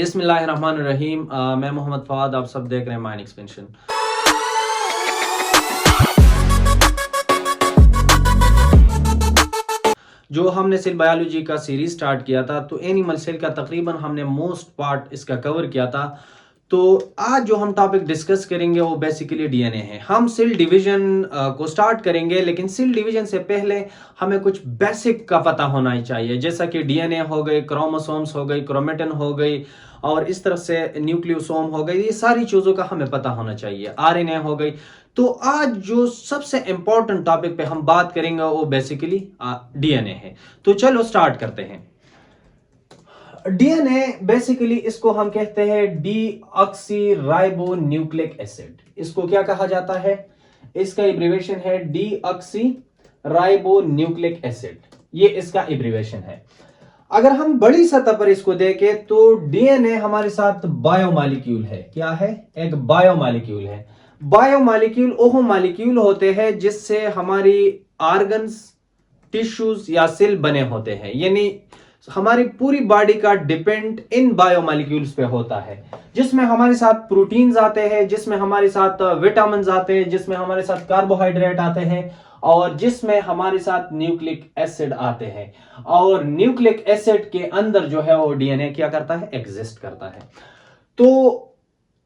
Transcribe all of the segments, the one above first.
बिस्मिल्लाहिर्रहमानिर्रहीम। मैं मोहम्मद फवाद, आप सब देख रहे हैं माइंड एक्सपेंशन। जो हमने सेल बायोलॉजी का सीरीज स्टार्ट किया था, तो एनिमल सेल का तकरीबन हमने मोस्ट पार्ट इसका कवर किया था। तो आज जो हम टॉपिक डिस्कस करेंगे वो बेसिकली डीएनए है। हम सेल डिवीजन को स्टार्ट करेंगे, लेकिन सेल डिवीजन से पहले हमें कुछ बेसिक का पता होना ही चाहिए, जैसा कि डीएनए हो गई, क्रोमोसोम्स हो गई, क्रोमेटिन हो गई, और इस तरह से न्यूक्लियोसोम हो गई। ये सारी चीज़ों का हमें पता होना चाहिए। आरएनए हो गई। तो आज जो सबसे इंपॉर्टेंट टॉपिक पे हम बात करेंगे वो बेसिकली डीएनए है। तो चलो स्टार्ट करते हैं। डीएनए बेसिकली इसको हम कहते हैं डीऑक्सी राइबो न्यूक्लिक एसिड। इसको क्या कहा जाता है? इसका एब्रिविएशन है डीऑक्सी राइबो न्यूक्लिक एसिड। ये इसका एब्रिविएशन है। अगर हम बड़ी सतह पर इसको देखें तो डीएनए हमारे साथ बायोमॉलिक्यूल है। क्या है? एक बायोमॉलिक्यूल है। बायोमॉलिक्यूल वो मॉलिक्यूल होते हैं जिससे हमारी ऑर्गन्स, टिश्यूज या सेल बने होते हैं। यानी हमारी पूरी बॉडी का डिपेंड इन बायोमॉलिक्यूल्स पे होता है, जिसमें हमारे साथ प्रोटीन्स आते हैं, जिसमें हमारे साथ विटामिन आते हैं, जिसमें हमारे साथ कार्बोहाइड्रेट आते हैं, और जिसमें हमारे साथ न्यूक्लिक एसिड आते हैं। और न्यूक्लिक एसिड के अंदर जो है वो डीएनए क्या करता है? एग्जिस्ट करता है। तो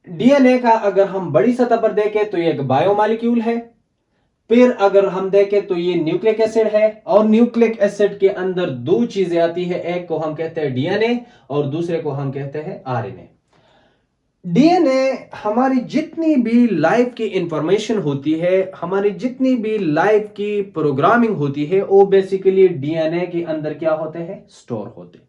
डीएनए का अगर हम बड़ी सतह पर देखें तो ये एक बायोमॉलिक्यूल है। फिर अगर हम देखें तो ये न्यूक्लिक एसिड है, और न्यूक्लिक एसिड के अंदर दो चीजें आती है। एक को हम कहते हैं डीएनए और दूसरे को हम कहते हैं आरएनए। डीएनए हमारी जितनी भी लाइफ की इंफॉर्मेशन होती है, हमारी जितनी भी लाइफ की प्रोग्रामिंग होती है, वो बेसिकली डीएनए के अंदर क्या होते हैं? स्टोर होते हैं।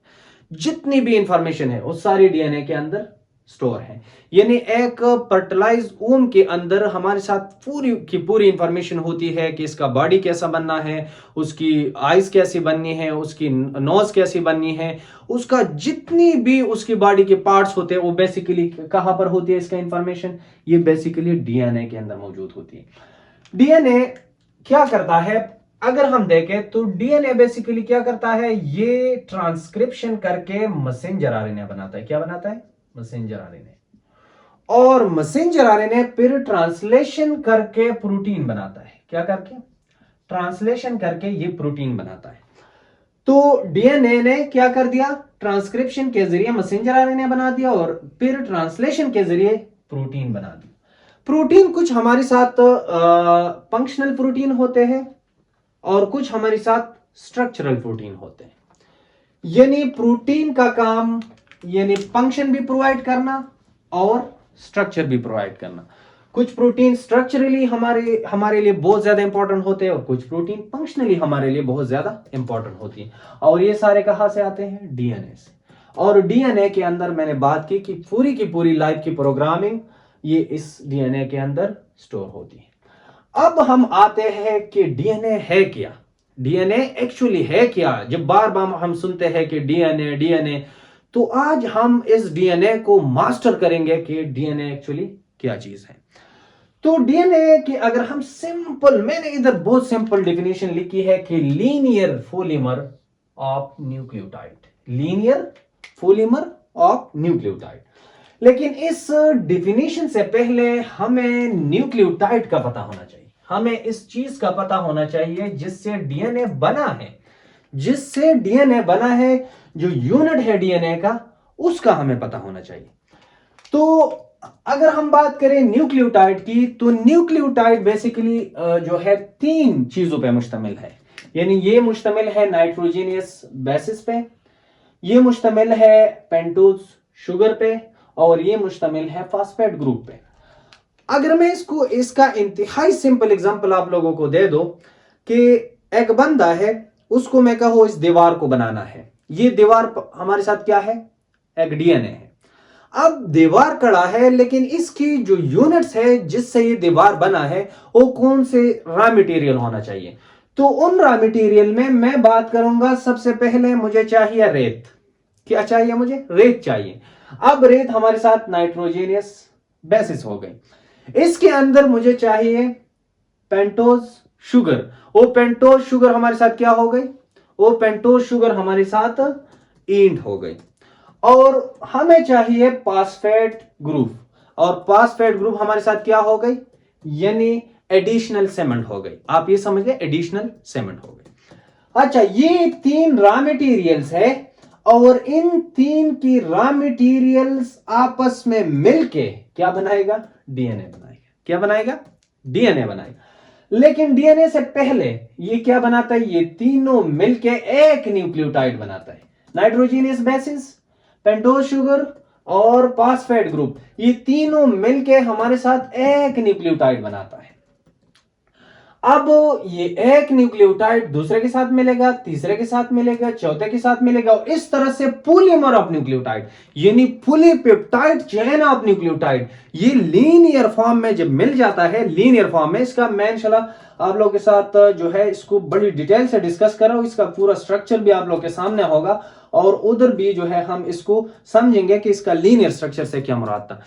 जितनी भी इंफॉर्मेशन है वो सारी डीएनए के अंदर स्टोर है। यानी एक फर्टिलाइज ऊम के अंदर हमारे साथ पूरी की पूरी इंफॉर्मेशन होती है कि इसका बॉडी कैसा बनना है, उसकी आइज कैसी बननी है, उसकी नोज कैसी बननी है, उसका जितनी भी उसकी बॉडी के पार्ट्स होते हैं वो बेसिकली कहां पर होती है? इसका इंफॉर्मेशन ये बेसिकली डीएनए के अंदर मौजूद होती है। डीएनए क्या करता है? अगर हम देखें तो डीएनए बेसिकली क्या करता है? ये ट्रांसक्रिप्शन करके मैसेंजर आरएनए बनाता है। क्या बनाता है? Messenger RNA. और मैसेंजर आरएनए फिर ट्रांसलेशन करके प्रोटीन बनाता है। क्या करके? ट्रांसलेशन करके ये प्रोटीन बनाता है। तो डीएनए ने क्या कर दिया? ट्रांसक्रिप्शन के जरिए मैसेंजर आरएनए बना दिया, और फिर ट्रांसलेशन के जरिए प्रोटीन बना दिया। प्रोटीन कुछ हमारे साथ फंक्शनल प्रोटीन होते हैं और कुछ हमारे साथ स्ट्रक्चरल प्रोटीन होते हैं। यानी प्रोटीन का काम यानी फंक्शन भी प्रोवाइड करना और स्ट्रक्चर भी प्रोवाइड करना। कुछ प्रोटीन स्ट्रक्चरली हमारे लिए बहुत ज्यादा इंपॉर्टेंट होते हैं, और कुछ प्रोटीन फंक्शनली हमारे लिए बहुत ज्यादा इंपॉर्टेंट होती है। और ये सारे कहां से आते हैं? डीएनए से। और डीएनए के अंदर मैंने बात की कि पूरी की पूरी लाइफ की प्रोग्रामिंग ये इस डीएनए के अंदर स्टोर होती है। अब हम आते हैं कि डीएनए है क्या? डीएनए एक्चुअली है क्या? जब बार बार हम सुनते हैं कि डीएनए डीएनए, तो आज हम इस डीएनए को मास्टर करेंगे कि डीएनए एक्चुअली क्या चीज है। तो डीएनए की अगर हम सिंपल, मैंने इधर बहुत सिंपल डेफिनेशन लिखी है कि linear polymer of nucleotide. Linear polymer of nucleotide. लेकिन इस डेफिनेशन से पहले हमें न्यूक्लियोटाइड का पता होना चाहिए। हमें इस चीज का पता होना चाहिए जिससे डीएनए बना है। जिससे डीएनए बना है, जो यूनिट है डीएनए का, उसका हमें पता होना चाहिए। तो अगर हम बात करें न्यूक्लियोटाइड की, तो न्यूक्लियोटाइड बेसिकली जो है तीन चीजों पे मुश्तमिल है। यानी ये मुश्तमिल है नाइट्रोजनियस बेसिस पे, ये मुश्तमिल है पेंटोज शुगर पे, और ये मुश्तमिल है फॉस्फेट ग्रुप पे। अगर मैं इसका इंतहाई सिंपल एग्जांपल आप लोगों को दे दो कि एक बंदा है, उसको मैं कहूं इस दीवार को बनाना है। ये दीवार हमारे साथ क्या है? एक डीएनए है। अब दीवार कड़ा है, लेकिन इसकी जो यूनिट्स है जिससे ये दीवार बना है, वो कौन से रॉ मटेरियल होना चाहिए? तो उन रॉ मटेरियल में मैं बात करूंगा। सबसे पहले मुझे चाहिए रेत। क्या चाहिए? मुझे रेत चाहिए। अब रेत हमारे साथ नाइट्रोजनियस बेसिस हो गई। इसके अंदर मुझे चाहिए पेंटोज शुगर। वो पेंटोज शुगर हमारे साथ क्या हो गई? वो पेंटोज शुगर हमारे साथ ईंट हो गई। और हमें चाहिए फास्फेट ग्रुप, और फास्फेट ग्रुप हमारे साथ क्या हो गई, यानी एडिशनल सेमेंट हो गई। आप ये समझ गए, एडिशनल सेमेंट हो गई। अच्छा, ये 3 रॉ मटेरियल्स है और इन 3 की रॉ मटेरियल्स आपस में मिलके क्या बनाएगा, डीएनए बनाएगा। क्या बनाएगा, डीएनए बनाएगा। लेकिन डीएनए से पहले ये क्या बनाता है, ये तीनों मिलके एक न्यूक्लियोटाइड बनाता है। नाइट्रोजीनियस बेसिस, पेंटोज शुगर और फास्फेट ग्रुप, ये तीनों मिलके हमारे साथ एक न्यूक्लियोटाइड बनाता है। अब ये एक न्यूक्लियोटाइड दूसरे के साथ मिलेगा, तीसरे के साथ मिलेगा, चौथे के साथ मिलेगा, और इस तरह से पॉलीमर ऑफ न्यूक्लियोटाइड, यानी पॉलीपेप्टाइड चेन ऑफ न्यूक्लियोटाइड, ये लीनियर फॉर्म में जब मिल जाता है, लीनियर फॉर्म में, इसका मैं इंशाल्लाह आप लोगों के साथ जो है इसको बड़ी डिटेल से डिस्कस कर रहा हूं, इसका पूरा स्ट्रक्चर भी आप लोग के सामने होगा, और उधर भी जो है हम इसको समझेंगे कि इसका लीनियर स्ट्रक्चर से क्या मुराद था।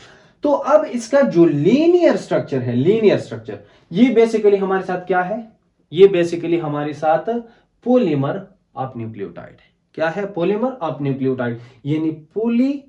तो अब इसका जो लीनियर स्ट्रक्चर है, लीनियर स्ट्रक्चर, ये बेसिकली हमारे साथ क्या है, ये बेसिकली हमारे साथ पॉलीमर ऑफ न्यूक्लियोटाइड है। क्या है, पॉलीमर ऑफ न्यूक्लियोटाइड, यानी पॉली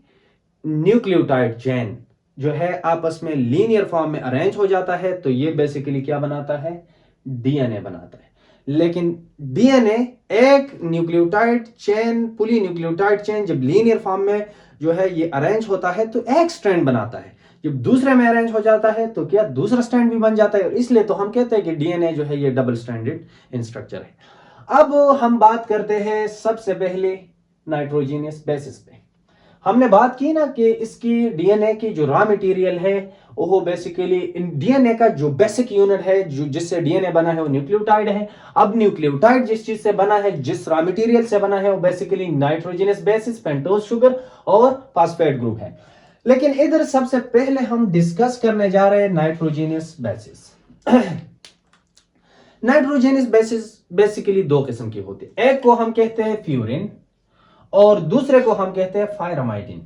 न्यूक्लियोटाइड चेन जो है आपस में लीनियर फॉर्म में अरेंज हो जाता है, तो ये बेसिकली क्या बनाता है, डीएनए बनाता है। लेकिन डीएनए एक nucleotide chain, poly nucleotide chain जब लीनियर फॉर्म में जो है ये अरेंज होता है तो एक स्ट्रैंड बनाता है, जब दूसरे में अरेंज हो जाता है तो क्या दूसरा स्ट्रैंड भी बन जाता है, और इसलिए तो हम कहते हैं कि डीएनए जो है ये डबल स्ट्रैंडेड इन स्ट्रक्चर है। अब हम बात करते हैं सबसे पहले नाइट्रोजीनियस बेसिस पे। हमने बात की ना कि इसकी डीएनए की जो रॉ मटेरियल है वो बेसिकली डीएनए का जो बेसिक यूनिट है, जो जिससे डीएनए बना है वो न्यूक्लियोटाइड है। अब न्यूक्लियोटाइड जिस चीज से बना है, जिस रॉ मटेरियल से बना है, वो basically nitrogenous bases, pentose sugar और फास्फेट ग्रुप है। लेकिन इधर सबसे पहले हम डिस्कस करने जा रहे हैं nitrogenous basis. Nitrogenous basis basically 2 किस्म की होती है, एक को हम कहते हैं फ्यूरिन और दूसरे को हम कहते हैं फायरामाइडिन।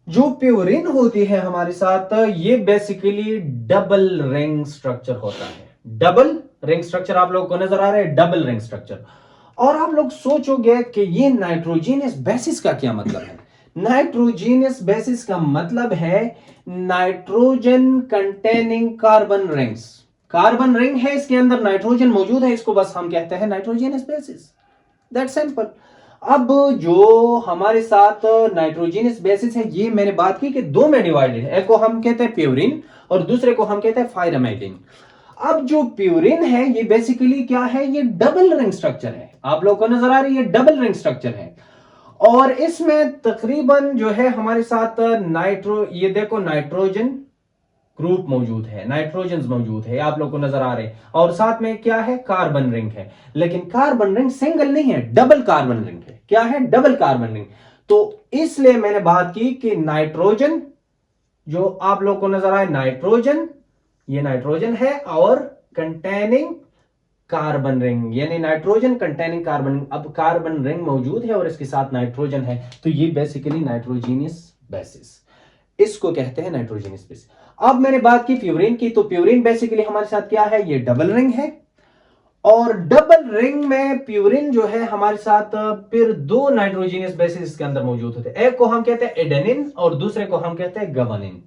जो प्यूरिन होती है हमारे साथ, ये बेसिकली डबल रिंग स्ट्रक्चर होता है। डबल रिंग स्ट्रक्चर आप लोगों को नजर आ रहा है, डबल रिंग स्ट्रक्चर। और आप लोग सोचोगे कि ये नाइट्रोजीनियस बेसिस का क्या मतलब है। नाइट्रोजीनियस बेसिस का मतलब है nitrogen containing carbon rings. Carbon ring है, इसके अंदर नाइट्रोजन मौजूद है, इसको बस हम कहते हैं नाइट्रोजीनियस बेसिस। That simple. अब जो हमारे साथ नाइट्रोजीनियस बेसिस है, ये मैंने बात की कि 2 में डिवाइडेड है, एक को हम कहते हैं प्यूरिन और दूसरे को हम कहते हैं फायरामाइडिन। अब जो प्यूरिन है ये बेसिकली क्या है, ये डबल रिंग स्ट्रक्चर है। आप लोगों को नजर आ रही है, डबल रिंग स्ट्रक्चर है, और इसमें तकरीबन जो है हमारे साथ ये देखो नाइट्रोजन ग्रुप मौजूद है, नाइट्रोजन मौजूद है, आप लोग को नजर आ रहे हैं, और साथ में क्या है, कार्बन रिंग है। लेकिन कार्बन रिंग सिंगल नहीं है, डबल कार्बन रिंग है। क्या है, डबल कार्बन रिंग। तो इसलिए मैंने बात की कि नाइट्रोजन जो आप लोग को नजर आए, नाइट्रोजन, ये नाइट्रोजन है और कंटेनिंग कार्बन रिंग, यानी नाइट्रोजन कंटेनिंग कार्बन। अब कार्बन रिंग मौजूद है और इसके साथ नाइट्रोजन है, तो ये बेसिकली नाइट्रोजीनियस बेसिस, इसको कहते हैं नाइट्रोजीनियस बेसिस। अब मैंने बात की प्यूरिन की, तो प्यूरिन बेसिकली हमारे साथ क्या है, ये डबल रिंग है, और डबल रिंग में प्यूरिन जो है हमारे साथ फिर 2 नाइट्रोजीनियस बेसिस के अंदर मौजूद होते हैं, एक को हम कहते हैं एडेनिन और दूसरे को हम कहते हैं गवानिन।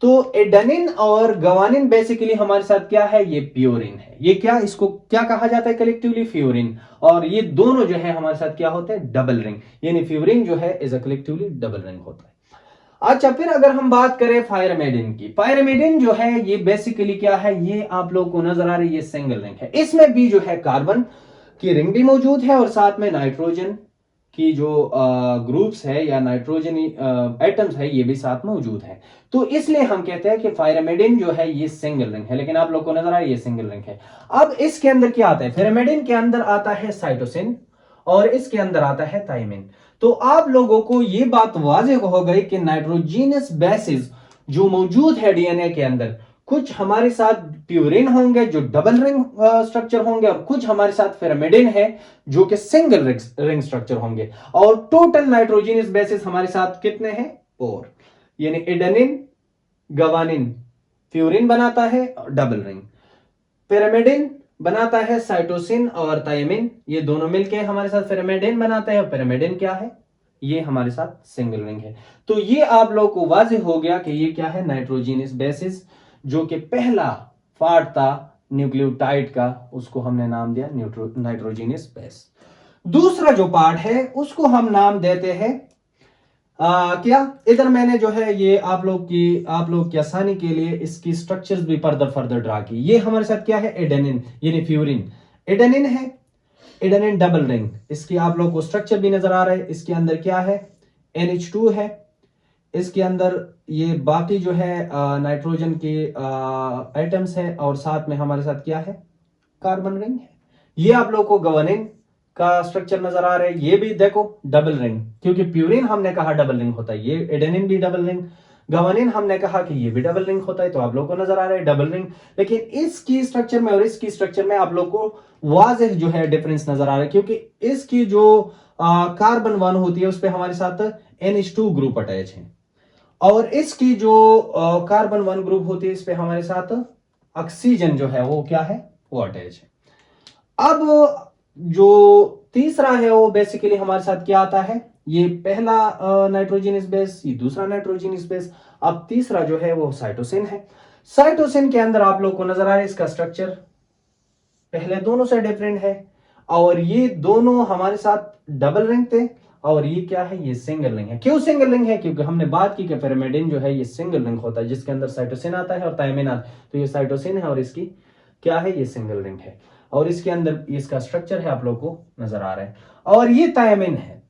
तो एडेनिन और गवानिन बेसिकली हमारे साथ क्या है, ये प्यूरिन है। ये क्या, इसको क्या कहा जाता है कलेक्टिवली, फ्यूरिन। और ये दोनों जो है हमारे साथ क्या होते हैं, डबल रिंग, यानी फ्यूरिन जो है is a collectively double ring होता है। अच्छा, फिर अगर हम बात करें फायरामाइडिन की, फायरामाइडिन जो है ये बेसिकली क्या है, ये आप लोगों को नजर आ रही है, ये सिंगल रिंग है। इसमें भी जो है कार्बन की रिंग भी मौजूद है और साथ में नाइट्रोजन की जो ग्रुप्स है या नाइट्रोजन एटम्स है ये भी साथ मौजूद है। तो इसलिए हम कहते हैं कि फायरामाइडिन जो है ये सिंगल रिंग है, लेकिन आप लोग को नजर आ रहा है ये सिंगल रिंग है। अब इसके अंदर क्या आता है, फायरामाइडिन के अंदर आता है साइटोसिन और इसके अंदर आता है थायमिन। तो आप लोगों को यह बात वाज़ेह हो गई कि नाइट्रोजीनियस बेसिस जो मौजूद है डीएनए के अंदर, कुछ हमारे साथ प्यूरिन होंगे जो डबल रिंग स्ट्रक्चर होंगे, और कुछ हमारे साथ फायरामाइडिन है जो कि सिंगल रिंग स्ट्रक्चर होंगे। और टोटल नाइट्रोजीनियस बेसिस हमारे साथ कितने हैं, 4, यानी एडेनिन, गवानिन, प्यूरिन बनाता है डबल रिंग, फायरामाइडिन बनाता है साइटोसिन और थायमिन, ये दोनों मिलके हमारे साथ फायरामाइडिन बनाते हैं। फायरामाइडिन क्या है, ये हमारे साथ सिंगल रिंग है। तो ये आप लोग को वाज़ेह हो गया कि ये क्या है, नाइट्रोजीनियस बेसिस, जो कि पहला पार्ट था न्यूक्लियोटाइड का, उसको हमने नाम दिया नाइट्रोजीनियस बेस। दूसरा जो पार्ट है उसको हम नाम देते हैं क्या, इधर मैंने जो है ये आप लोग की आसानी के लिए इसकी स्ट्रक्चर्स भी फर्दर ड्रा की। ये हमारे साथ क्या है, एडेनिन यानी फ्यूरिन। एडेनिन है, एडेनिन डबल रिंग, इसकी आप लोग को स्ट्रक्चर भी नजर आ रहा है। इसके अंदर क्या है, NH2 है, इसके अंदर ये बाकी जो है नाइट्रोजन के एटम्स है, और साथ में हमारे साथ क्या है, कार्बन रिंग है। ये आप लोग को गवानिन का स्ट्रक्चर नजर आ रहा है, ये भी देखो डबल रिंग, क्योंकि प्यूरिन हमने कहा डबल रिंग होता है, ये एडेनिन भी डबल रिंग, गवानिन हमने कहा कि ये भी डबल रिंग होता है, तो आप लोग को नजर आ रहा है डबल रिंग। लेकिन इसकी स्ट्रक्चर में और इसकी स्ट्रक्चर में आप लोग को वाज़ेह जो है डिफरेंस नजर आ रहा है, क्योंकि इसकी जो कार्बन 1 होती है उस पर हमारे साथ NH2 ग्रुप अटैच है, और इसकी जो कार्बन 1 ग्रुप होती है इस पे हमारे साथ ऑक्सीजन जो है वो क्या है, वो अटैच है। अब जो तीसरा है वो बेसिकली हमारे साथ क्या आता है, ये पहला नाइट्रोजनस बेस, ये दूसरा नाइट्रोजनस बेस। अब तीसरा जो है वो साइटोसिन है। साइटोसिन के अंदर आप लोग को नजर आ रहा है इसका स्ट्रक्चर पहले दोनों से डिफरेंट है, और ये दोनों हमारे साथ डबल रिंग थे, और ये क्या है, ये सिंगल रिंग है। क्यों सिंगल रिंग है, क्योंकि हमने बात की कि पिरामिडिन जो है ये सिंगल रिंग होता है, जिसके अंदर साइटोसिन आता है और थायमिन आता है। तो ये साइटोसिन है और इसकी क्या है, ये सिंगल रिंग है, और इसके अंदर इसका स्ट्रक्चर है आप लोग को नजर आ रहा है। और ये थायमिन है।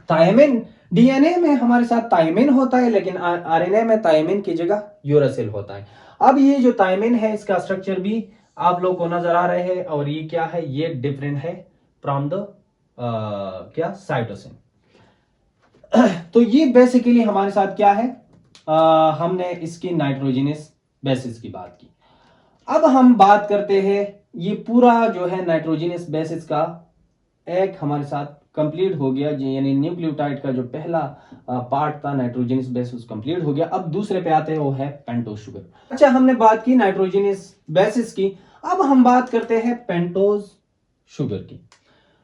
थायमिन DNA में हमारे साथ थायमिन होता है, लेकिन RNA में थायमिन की जगह यूरासिल होता है। अब ये जो थायमिन है इसका स्ट्रक्चर भी आप लोग को नजर आ रहे हैं, और ये क्या है, ये डिफरेंट है फ्रॉम द क्या, साइटोसिन। तो ये बेसिकली हमारे साथ क्या है, हमने इसकी नाइट्रोजनस बेसिस की बात की। अब हम बात करते हैं, ये पूरा जो है नाइट्रोजनस बेसिस का एक हमारे साथ कंप्लीट हो गया, यानी न्यूक्लियोटाइड का जो पहला पार्ट था नाइट्रोजनस बेसिस कंप्लीट हो गया। अब दूसरे पे आते हैं, वो है पेंटोज शुगर। अच्छा, हमने बात की नाइट्रोजनस बेसिस की, अब हम बात करते हैं पेंटोज शुगर की।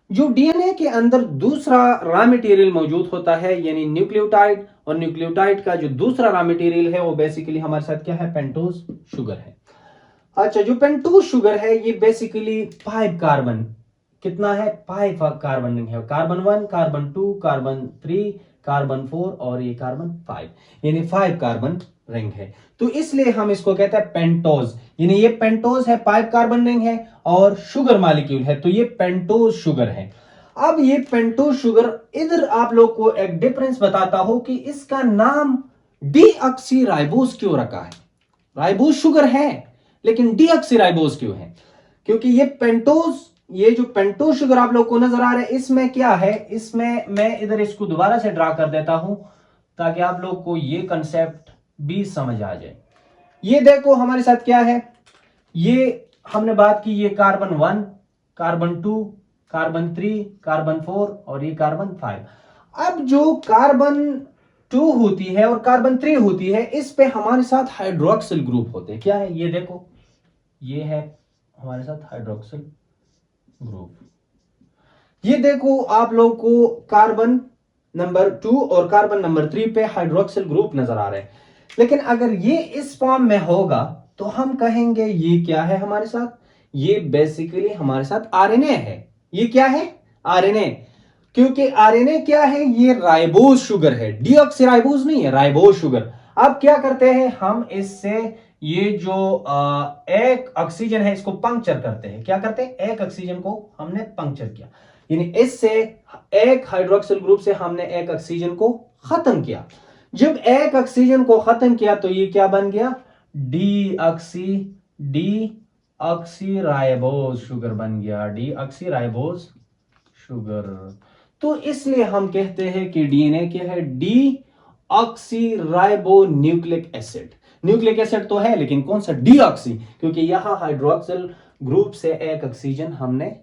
जो DNA के अंदर दूसरा रॉ मटेरियल मौजूद होता है, यानी न्यूक्लियोटाइड, और न्यूक्लियोटाइड का जो दूसरा रॉ मटेरियल है वो बेसिकली हमारे साथ क्या है, पेंटोज शुगर है। अच्छा, जो पेंटोज शुगर है ये बेसिकली 5 कार्बन, कितना है, 5 कार्बन रिंग है, कार्बन 1, कार्बन 2, कार्बन 3, कार्बन 4 और ये कार्बन 5, यानी 5 कार्बन रिंग है। तो इसलिए हम इसको कहते हैं पेंटोज, यानी ये पेंटोज है, 5 कार्बन रिंग है और शुगर मॉलिक्यूल है, तो ये पेंटोज शुगर है। अब ये पेंटोज शुगर, इधर आप लोग को एक डिफरेंस बताता हूं कि इसका नाम डीऑक्सीराइबोज क्यों रखा है। राइबोज शुगर है लेकिन डीऑक्सीराइबोज क्यों है, क्योंकि ये पेंटोज, ये जो पेंटोज शुगर आप लोग को नजर आ रहा है इसमें क्या है, इसमें मैं इधर इसको दोबारा से ड्रा कर देता हूं ताकि आप लोग को ये कंसेप्ट भी समझ आ जाए। ये देखो हमारे साथ क्या है, ये हमने बात की, ये कार्बन 1, कार्बन 2, कार्बन 3, कार्बन 4 और ये कार्बन 5। अब जो कार्बन 2 होती है और कार्बन 3 होती है, इस पे हमारे साथ हाइड्रोक्सिल ग्रुप होते हैं। क्या है, ये देखो, ये है हमारे साथ हाइड्रोक्सिल ग्रुप। ये देखो आप लोग को कार्बन नंबर 2 और कार्बन नंबर 3 पे हाइड्रोक्सिल ग्रुप नजर आ रहे हैं, लेकिन अगर ये इस फॉर्म में होगा तो हम कहेंगे ये क्या है हमारे साथ, ये बेसिकली हमारे साथ RNA है। ये क्या है, RNA, क्योंकि RNA क्या है, ये राइबोज शुगर है, डीऑक्सीराइबोज नहीं है, राइबोज शुगर। अब क्या करते हैं हम, इससे ये जो एक ऑक्सीजन है इसको पंक्चर करते हैं। क्या करते हैं, एक ऑक्सीजन को हमने पंक्चर किया, यानी इससे एक हाइड्रोक्सिल ग्रुप से हमने एक ऑक्सीजन को खत्म किया। जब एक ऑक्सीजन को खत्म किया तो ये क्या बन गया, डीऑक्सीराइबोज शुगर बन गया, डीऑक्सीराइबोज शुगर। तो इसलिए हम कहते हैं कि DNA क्या है, डीऑक्सीराइबोन्यूक्लिक एसिड। न्यूक्लिक एसिड तो है लेकिन कौन सा, डीऑक्सी, क्योंकि यहां हाइड्रोक्सिल ग्रुप से एक ऑक्सीजन हमने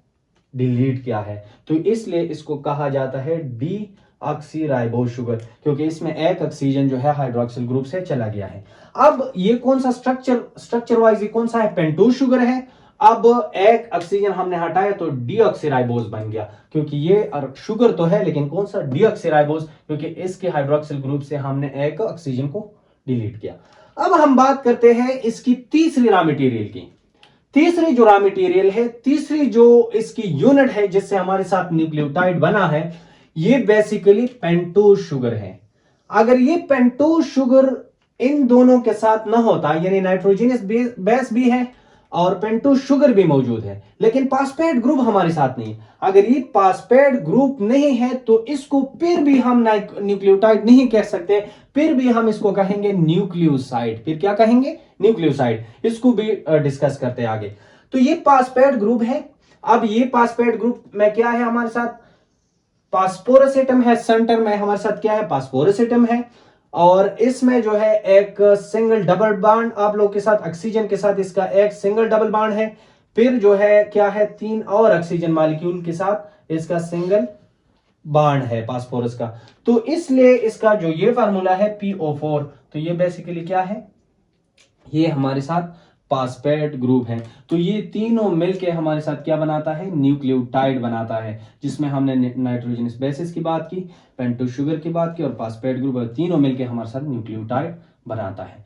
डिलीट किया है, तो इसलिए इसको कहा जाता है डीऑक्सीराइबोज शुगर, क्योंकि इसमें एक ऑक्सीजन जो है हाइड्रोक्सिल ग्रुप से चला गया है। अब ये कौन सा स्ट्रक्चर वाइज कौन सा है, पेंटोज शुगर है, अब एक ऑक्सीजन हमने हटाया तो डीऑक्सीराइबोज बन गया, क्योंकि ये शुगर तो है लेकिन कौन सा, डीऑक्सीराइबोज, क्योंकि इसके हाइड्रोक्सिल ग्रुप से हमने एक ऑक्सीजन को डिलीट किया। अब हम बात करते हैं इसकी तीसरी रॉ मटेरियल की। तीसरी जो रॉ मटेरियल है, तीसरी जो इसकी यूनिट है जिससे हमारे साथ न्यूक्लियोटाइड बना है, ये बेसिकली पेंटोज शुगर है। अगर ये पेंटोज शुगर इन दोनों के साथ ना होता, यानी नाइट्रोजनस बेस भी है और पेंटोज शुगर भी मौजूद है, लेकिन फास्फेट ग्रुप हमारे साथ नहीं है। अगर ये फास्फेट ग्रुप नहीं है तो इसको फिर भी हम न्यूक्लियोटाइड नहीं कह सकते, फिर भी हम इसको कहेंगे न्यूक्लियोसाइड। फिर क्या कहेंगे? न्यूक्लियोसाइड। इसको भी डिस्कस करते हैं आगे। तो ये फास्फेट ग्रुप है। अब ये फास्फेट ग्रुप में क्या है हमारे साथ? फास्फोरस एटम है, सेंटर में हमारे साथ क्या है? फास्फोरस एटम है। और इसमें जो है एक सिंगल डबल बॉन्ड आप लोग के साथ, ऑक्सीजन के साथ इसका एक सिंगल डबल बॉन्ड है। फिर जो है क्या है? 3 और ऑक्सीजन मॉलिक्यूल के साथ इसका सिंगल बॉन्ड है फास्फोरस का। तो इसलिए इसका जो ये फार्मूला है PO4, तो ये बेसिकली क्या है? ये हमारे साथ फास्फेट ग्रुप है। तो ये तीनों मिलके हमारे साथ क्या बनाता है? न्यूक्लियोटाइड बनाता है, जिसमें हमने नाइट्रोजनस बेसिस की बात की, पेंटोज शुगर की बात की और फास्फेट ग्रुप, तीनों मिलके हमारे साथ न्यूक्लियोटाइड बनाता है।